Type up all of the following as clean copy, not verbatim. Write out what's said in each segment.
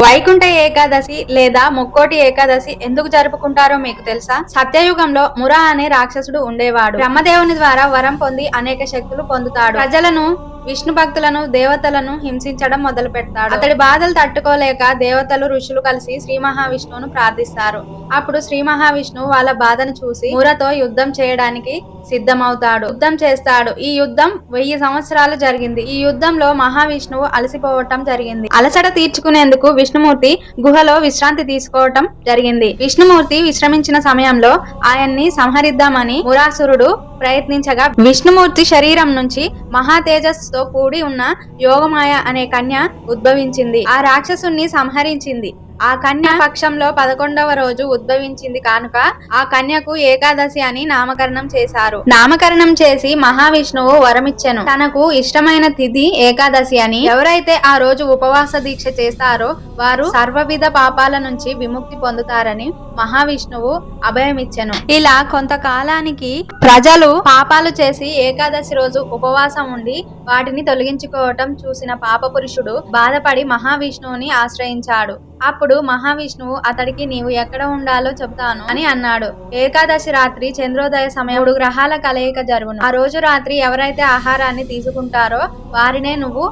వైకుంఠ ఏకాదశి లేదా ముక్కోటి ఏకాదశి ఎందుకు జరుపుకుంటారో మీకు తెలుసా? సత్యయుగంలో మురా అనే రాక్షసుడు ఉండేవాడు. బ్రహ్మదేవుని ద్వారా వరం పొంది అనేక శక్తులు పొందుతాడు. ప్రజలను, విష్ణు భక్తులను, దేవతలను హింసించడం మొదలు పెడతాడు. అతడి బాధలు తట్టుకోలేక దేవతలు, ఋషులు కలిసి శ్రీ మహావిష్ణువును ప్రార్థిస్తారు. అప్పుడు శ్రీ మహావిష్ణువు వాళ్ళ బాధను చూసి మురతో యుద్ధం చేయడానికి సిద్ధమవుతాడు. యుద్ధం చేస్తాడు. ఈ యుద్ధం 1000 సంవత్సరాలు జరిగింది. ఈ యుద్ధంలో మహావిష్ణువు అలసిపోవటం జరిగింది. అలసట తీర్చుకునేందుకు విష్ణుమూర్తి గుహలో విశ్రాంతి తీసుకోవటం జరిగింది. విష్ణుమూర్తి విశ్రమించిన సమయంలో ఆయన్ని సంహరిద్దామని మురాసురుడు ప్రయత్నించగా విష్ణుమూర్తి శరీరం నుంచి మహా తేజస్సుతో కూడి ఉన్న యోగమాయ అనే కన్య ఉద్భవించింది. ఆ రాక్షసుని సంహరించింది. ఆ కన్య పక్షంలో 11వ రోజు ఉద్భవించింది కానుక ఆ కన్యకు ఏకాదశి అని నామకరణం చేశారు. నామకరణం చేసి మహావిష్ణువు వరమిచ్చెను. తనకు ఇష్టమైన తిథి ఏకాదశి అని. ఎవరైతే ఆ రోజు ఉపవాస దీక్ష చేస్తారో వారు సర్వవిధ పాపాల నుంచి విముక్తి పొందుతారని మహావిష్ణువు అభయమిచ్చెను. ఇలా కొంతకాలానికి ప్రజలు పాపాలు చేసి ఏకాదశి రోజు ఉపవాసం ఉండి వాటిని తొలగించుకోవటం చూసిన పాపపురుషుడు బాధపడి మహావిష్ణువుని ఆశ్రయించాడు. అప్పుడు మహావిష్ణువు అతడికి నీవు ఎక్కడ ఉండాలో చెబుతాను అని అన్నాడు. ఏకాదశి రాత్రి చంద్రోదయ సమయం 3 గ్రహాల కలయిక జరుగును. ఆ రోజు రాత్రి ఎవరైతే ఆహారాన్ని తీసుకుంటారో వారినే నువ్వు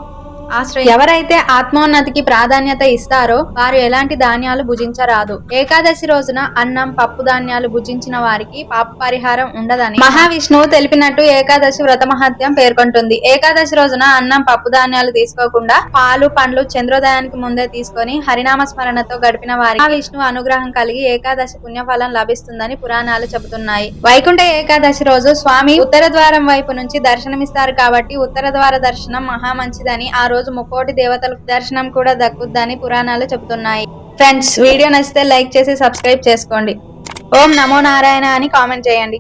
ఎవరైతే ఆత్మోన్నతికి ప్రాధాన్యత ఇస్తారో వారు ఎలాంటి ధాన్యాలు భుజించరాదు. ఏకాదశి రోజున అన్నం, పప్పు ధాన్యాలు భుజించిన వారికి పాప పరిహారం ఉండదని మహావిష్ణువు తెలిపినట్టు ఏకాదశి వ్రత మహత్యం పేర్కొంటుంది. ఏకాదశి రోజున అన్నం, పప్పు ధాన్యాలు తీసుకోకుండా పాలు, పండ్లు చంద్రోదయానికి ముందే తీసుకొని హరినామ స్మరణతో గడిపిన వారికి మహావిష్ణువు అనుగ్రహం కలిగి ఏకాదశి పుణ్యఫలం లభిస్తుందని పురాణాలు చెబుతున్నాయి. వైకుంఠ ఏకాదశి రోజు స్వామి ఉత్తర ద్వారం వైపు నుంచి దర్శనమిస్తారు కాబట్టి ఉత్తర ద్వార దర్శనం మహా మంచిదని, ఆ రోజు ముక్కోటి దేవతలకు దర్శనం కూడా దక్కుద్దని పురాణాలు చెబుతున్నాయి. ఫ్రెండ్స్, వీడియో నచ్చితే లైక్ చేసి సబ్స్క్రైబ్ చేసుకోండి. ఓం నమో నారాయణ అని కామెంట్ చేయండి.